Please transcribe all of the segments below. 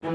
Bonjour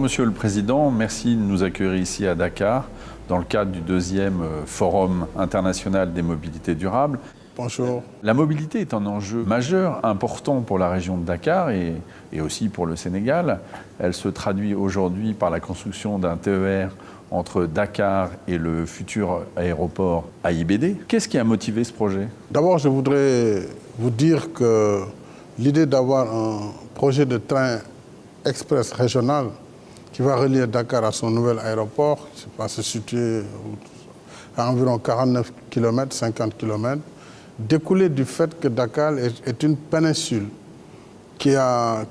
Monsieur le Président, merci de nous accueillir ici à Dakar dans le cadre du deuxième Forum international des mobilités durables. Bonjour. La mobilité est un enjeu majeur, important pour la région de Dakar et aussi pour le Sénégal. Elle se traduit aujourd'hui par la construction d'un TER entre Dakar et le futur aéroport AIBD. Qu'est-ce qui a motivé ce projet? D'abord, je voudrais vous dire que l'idée d'avoir un projet de train express régional qui va relier Dakar à son nouvel aéroport, va se situer à environ 49 km, 50 km, découlait du fait que Dakar est une péninsule qui a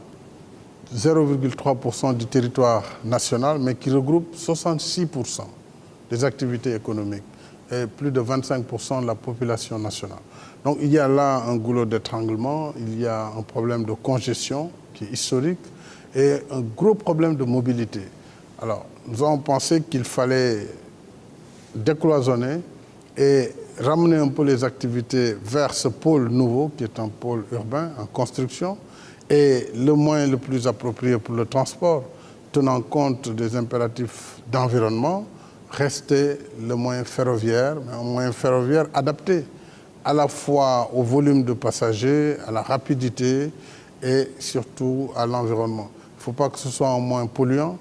0,3% du territoire national, mais qui regroupe 66% des activités économiques et plus de 25% de la population nationale. Donc il y a là un goulot d'étranglement, il y a un problème de congestion qui est historique et un gros problème de mobilité. Alors nous avons pensé qu'il fallait décloisonner et ramener un peu les activités vers ce pôle nouveau qui est un pôle urbain en construction et le moyen le plus approprié pour le transport, tenant compte des impératifs d'environnement, restait le moyen ferroviaire, mais un moyen ferroviaire adapté à la fois au volume de passagers, à la rapidité et surtout à l'environnement. Il ne faut pas que ce soit un moyen polluant,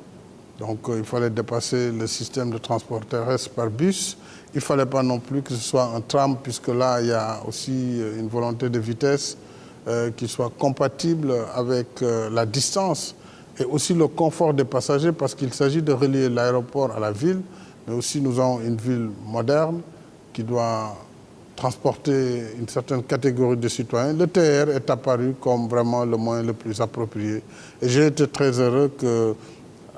donc il fallait dépasser le système de transport terrestre par bus. Il ne fallait pas non plus que ce soit un tram, puisque là, il y a aussi une volonté de vitesse qui soit compatible avec la distance et aussi le confort des passagers, parce qu'il s'agit de relier l'aéroport à la ville, mais aussi nous avons une ville moderne qui doit transporter une certaine catégorie de citoyens. Le TER est apparu comme vraiment le moyen le plus approprié. Et j'ai été très heureux que,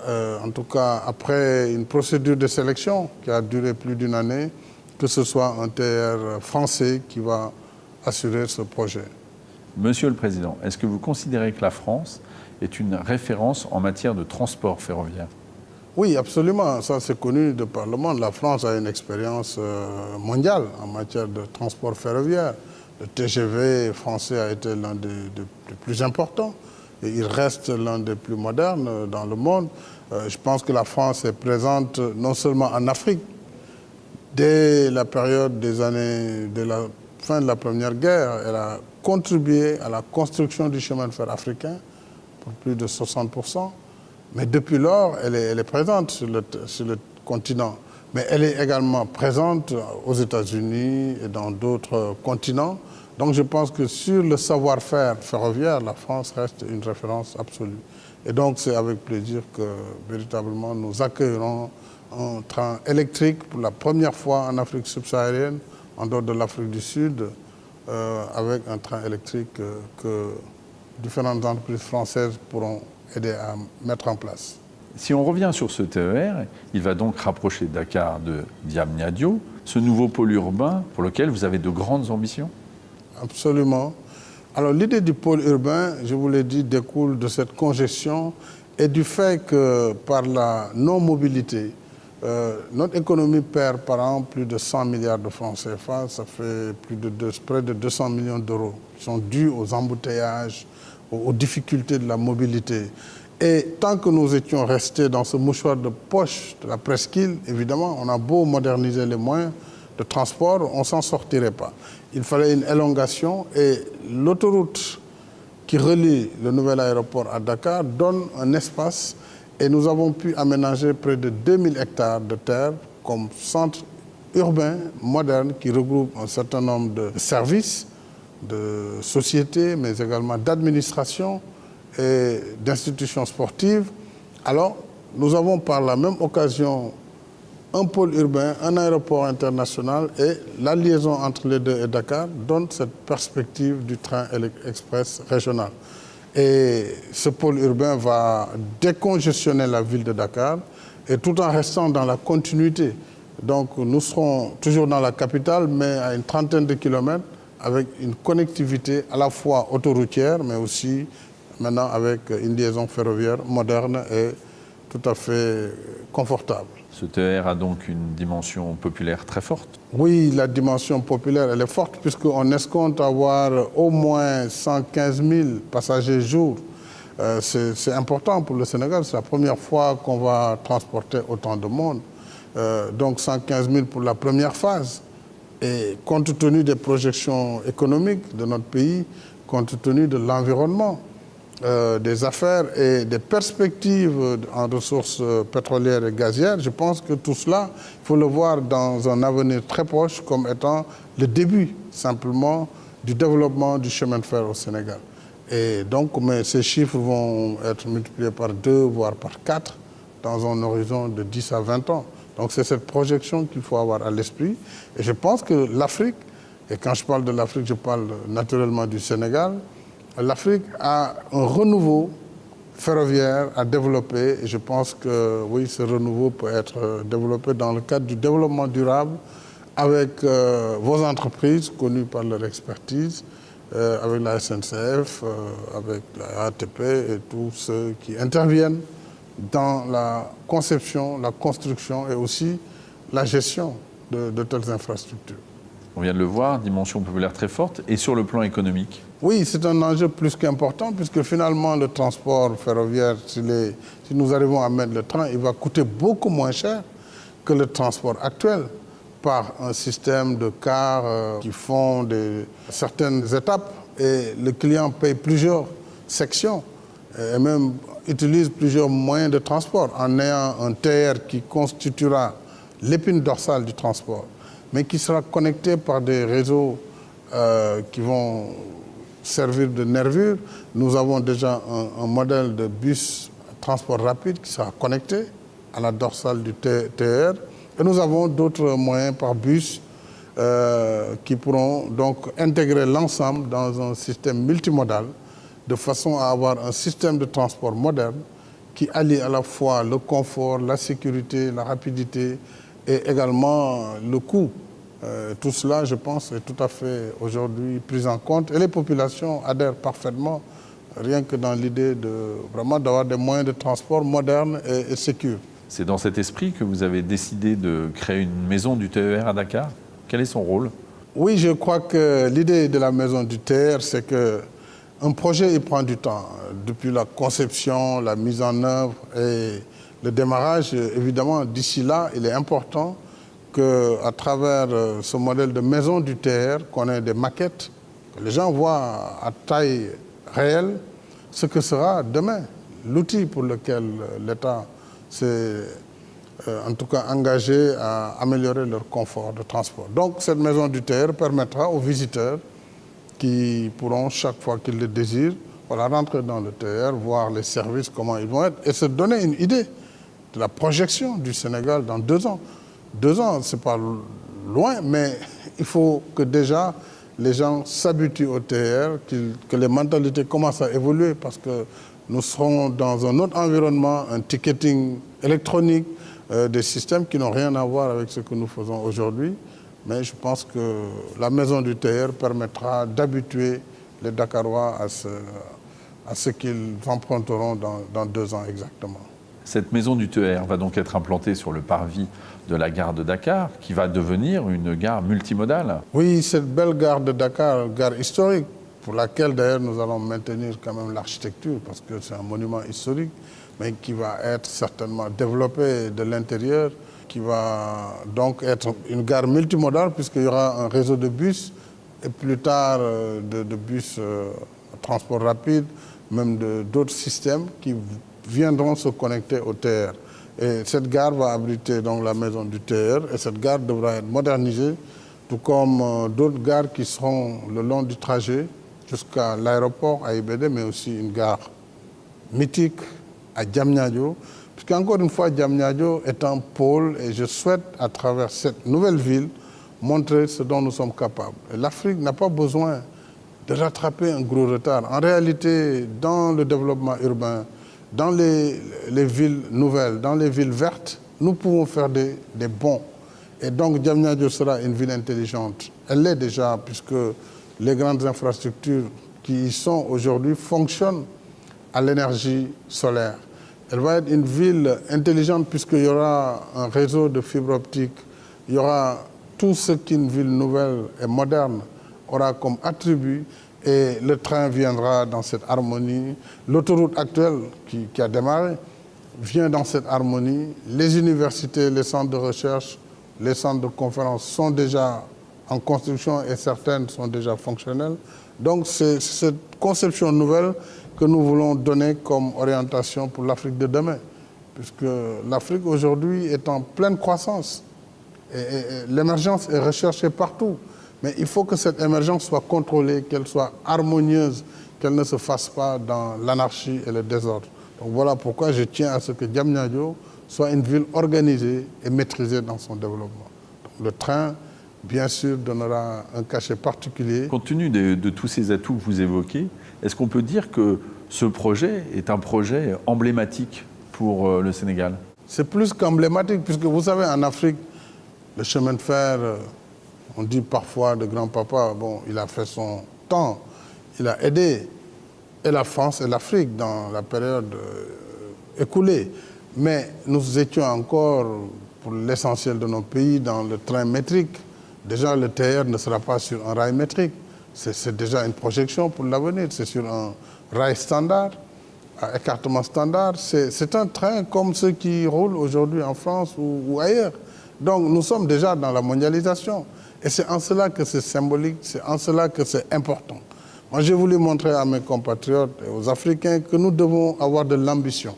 en tout cas, après une procédure de sélection qui a duré plus d'une année, que ce soit un TER français qui va assurer ce projet. Monsieur le Président, est-ce que vous considérez que la France est une référence en matière de transport ferroviaire? Oui, absolument. Ça, c'est connu de par le monde. La France a une expérience mondiale en matière de transport ferroviaire. Le TGV français a été l'un des plus importants. Et il reste l'un des plus modernes dans le monde. Je pense que la France est présente non seulement en Afrique. Dès la période des années de la fin de la Première Guerre, elle a contribué à la construction du chemin de fer africain pour plus de 60%. Mais depuis lors, elle est présente sur le continent. Mais elle est également présente aux États-Unis et dans d'autres continents. Donc je pense que sur le savoir-faire ferroviaire, la France reste une référence absolue. Et donc c'est avec plaisir que véritablement nous accueillerons un train électrique pour la première fois en Afrique subsaharienne, en dehors de l'Afrique du Sud, avec un train électrique que différentes entreprises françaises pourront aider à mettre en place. Si on revient sur ce TER, il va donc rapprocher Dakar de Diamniadio, ce nouveau pôle urbain pour lequel vous avez de grandes ambitions? Absolument. Alors l'idée du pôle urbain, je vous l'ai dit, découle de cette congestion et du fait que par la non-mobilité, notre économie perd par an plus de 100 milliards de francs CFA, ça fait près de 200 millions d'euros qui sont dus aux embouteillages, aux difficultés de la mobilité. Et tant que nous étions restés dans ce mouchoir de poche de la presqu'île, évidemment, on a beau moderniser les moyens de transport, on ne s'en sortirait pas. Il fallait une élongation et l'autoroute qui relie le nouvel aéroport à Dakar donne un espace et nous avons pu aménager près de 2000 hectares de terre comme centre urbain moderne qui regroupe un certain nombre de services, de sociétés, mais également d'administration et d'institutions sportives. Alors, nous avons par la même occasion un pôle urbain, un aéroport international et la liaison entre les deux et Dakar donne cette perspective du train express régional. Et ce pôle urbain va décongestionner la ville de Dakar et tout en restant dans la continuité. Donc nous serons toujours dans la capitale, mais à une trentaine de kilomètres avec une connectivité à la fois autoroutière, mais aussi maintenant avec une liaison ferroviaire moderne et tout à fait confortable. Ce TER a donc une dimension populaire très forte. Oui, la dimension populaire, elle est forte puisqu'on escompte avoir au moins 115 000 passagers jour. C'est important pour le Sénégal, c'est la première fois qu'on va transporter autant de monde. Donc 115 000 pour la première phase. Et compte tenu des projections économiques de notre pays, compte tenu de l'environnement, des affaires et des perspectives en ressources pétrolières et gazières, je pense que tout cela, il faut le voir dans un avenir très proche comme étant le début simplement du développement du chemin de fer au Sénégal. Et donc, mais ces chiffres vont être multipliés par 2, voire par 4 dans un horizon de 10 à 20 ans. Donc c'est cette projection qu'il faut avoir à l'esprit. Et je pense que l'Afrique, et quand je parle de l'Afrique, je parle naturellement du Sénégal, l'Afrique a un renouveau ferroviaire à développer. Et je pense que oui, ce renouveau peut être développé dans le cadre du développement durable avec vos entreprises connues par leur expertise, avec la SNCF, avec la ATP et tous ceux qui interviennent dans la conception, la construction et aussi la gestion de telles infrastructures. On vient de le voir, dimension populaire très forte. Et sur le plan économique? Oui, c'est un enjeu plus qu'important puisque finalement le transport ferroviaire, si nous arrivons à mettre le train, il va coûter beaucoup moins cher que le transport actuel par un système de cars qui font certaines étapes et le client paye plusieurs sections et même utilise plusieurs moyens de transport en ayant un TER qui constituera l'épine dorsale du transport, mais qui sera connecté par des réseaux qui vont servir de nervure. Nous avons déjà un modèle de bus transport rapide qui sera connecté à la dorsale du TER. Et nous avons d'autres moyens par bus qui pourront donc intégrer l'ensemble dans un système multimodal de façon à avoir un système de transport moderne qui allie à la fois le confort, la sécurité, la rapidité et également le coût. Tout cela, je pense, est tout à fait aujourd'hui pris en compte et les populations adhèrent parfaitement, rien que dans l'idée de vraiment d'avoir des moyens de transport modernes et sécures. C'est dans cet esprit que vous avez décidé de créer une maison du TER à Dakar. Quel est son rôle? Oui, je crois que l'idée de la maison du TER, c'est que un projet, il prend du temps. Depuis la conception, la mise en œuvre et le démarrage, évidemment, d'ici là, il est important qu'à travers ce modèle de maison du TER, qu'on ait des maquettes, que les gens voient à taille réelle ce que sera demain l'outil pour lequel l'État s'est en tout cas engagé à améliorer leur confort de transport. Donc cette maison du TER permettra aux visiteurs qui pourront, chaque fois qu'ils le désirent, voilà, rentrer dans le TER, voir les services, comment ils vont être, et se donner une idée de la projection du Sénégal dans 2 ans. 2 ans, ce n'est pas loin, mais il faut que déjà les gens s'habituent au TER, que les mentalités commencent à évoluer, parce que nous serons dans un autre environnement, un ticketing électronique, des systèmes qui n'ont rien à voir avec ce que nous faisons aujourd'hui. Mais je pense que la maison du TER permettra d'habituer les Dakarois à ce qu'ils emprunteront dans 2 ans exactement. Cette maison du TER va donc être implantée sur le parvis de la gare de Dakar, qui va devenir une gare multimodale. Oui, cette belle gare de Dakar, gare historique, pour laquelle d'ailleurs nous allons maintenir quand même l'architecture, parce que c'est un monument historique, mais qui va être certainement développé de l'intérieur, qui va donc être une gare multimodale puisqu'il y aura un réseau de bus et plus tard de bus transport rapide, même d'autres systèmes qui viendront se connecter au TER. Et cette gare va abriter donc la maison du TER et cette gare devra être modernisée, tout comme d'autres gares qui seront le long du trajet jusqu'à l'aéroport à IBD, mais aussi une gare mythique à Diamniadio. Puisqu'encore une fois, Diamniadio est un pôle et je souhaite, à travers cette nouvelle ville, montrer ce dont nous sommes capables. L'Afrique n'a pas besoin de rattraper un gros retard. En réalité, dans le développement urbain, dans les villes nouvelles, dans les villes vertes, nous pouvons faire des bons. Et donc, Diamniadio sera une ville intelligente. Elle l'est déjà, puisque les grandes infrastructures qui y sont aujourd'hui fonctionnent à l'énergie solaire. Elle va être une ville intelligente puisqu'il y aura un réseau de fibre optique, il y aura tout ce qu'une ville nouvelle et moderne aura comme attribut, et le train viendra dans cette harmonie. L'autoroute actuelle qui a démarré vient dans cette harmonie. Les universités, les centres de recherche, les centres de conférence sont déjà en construction et certaines sont déjà fonctionnelles. Donc c'est cette conception nouvelle que nous voulons donner comme orientation pour l'Afrique de demain, puisque l'Afrique aujourd'hui est en pleine croissance et l'émergence est recherchée partout. Mais il faut que cette émergence soit contrôlée, qu'elle soit harmonieuse, qu'elle ne se fasse pas dans l'anarchie et le désordre. Donc voilà pourquoi je tiens à ce que Diamniadio soit une ville organisée et maîtrisée dans son développement. Donc le train, bien sûr, donnera un cachet particulier. Compte tenu de tous ces atouts que vous évoquez, est-ce qu'on peut dire que ce projet est un projet emblématique pour le Sénégal? C'est plus qu'emblématique, puisque vous savez, en Afrique, le chemin de fer, on dit parfois de grand-papa, bon, il a fait son temps, il a aidé et la France et l'Afrique dans la période écoulée. Mais nous étions encore, pour l'essentiel de nos pays, dans le train métrique. Déjà, le TER ne sera pas sur un rail métrique. C'est déjà une projection pour l'avenir. C'est sur un rail standard, à écartement standard. C'est un train comme ceux qui roulent aujourd'hui en France ou ailleurs. Donc, nous sommes déjà dans la mondialisation. Et c'est en cela que c'est symbolique, c'est en cela que c'est important. Moi, j'ai voulu montrer à mes compatriotes et aux Africains que nous devons avoir de l'ambition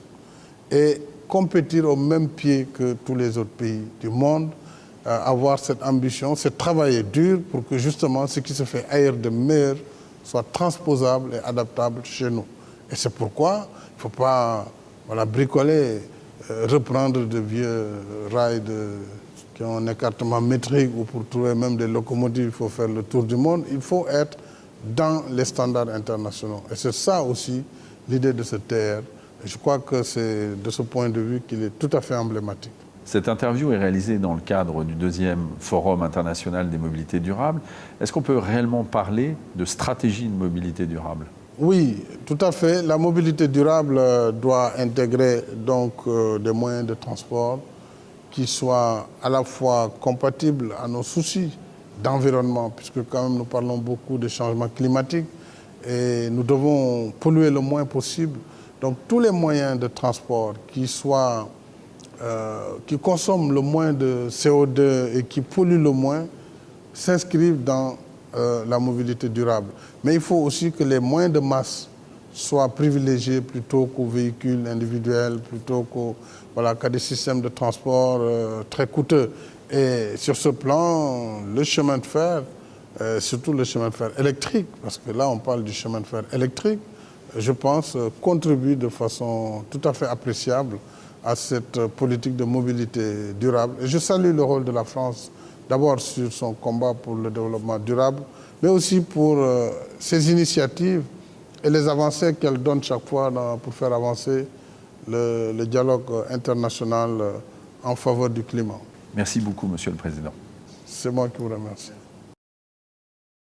et compétir au même pied que tous les autres pays du monde, avoir cette ambition, c'est travailler dur pour que justement ce qui se fait ailleurs de meilleur soit transposable et adaptable chez nous. Et c'est pourquoi il ne faut pas bricoler, reprendre de vieux rails qui ont un écartement métrique, ou pour trouver même des locomotives, il faut faire le tour du monde. Il faut être dans les standards internationaux. Et c'est ça aussi l'idée de ce TR. Et je crois que c'est de ce point de vue qu'il est tout à fait emblématique. Cette interview est réalisée dans le cadre du 2e Forum international des mobilités durables. Est-ce qu'on peut réellement parler de stratégie de mobilité durable? Oui, tout à fait. La mobilité durable doit intégrer donc des moyens de transport qui soient à la fois compatibles à nos soucis d'environnement, puisque quand même nous parlons beaucoup de changement climatique et nous devons polluer le moins possible. Donc tous les moyens de transport qui consomment le moins de CO2 et qui polluent le moins s'inscrivent dans la mobilité durable. Mais il faut aussi que les moyens de masse soient privilégiés plutôt qu'aux véhicules individuels, plutôt qu'à des systèmes de transport très coûteux. Et sur ce plan, le chemin de fer, surtout le chemin de fer électrique, parce que là on parle du chemin de fer électrique, je pense, contribue de façon tout à fait appréciable à cette politique de mobilité durable. Et je salue le rôle de la France, d'abord sur son combat pour le développement durable, mais aussi pour ses initiatives et les avancées qu'elle donne chaque fois pour faire avancer le dialogue international en faveur du climat. Merci beaucoup, Monsieur le Président. C'est moi qui vous remercie.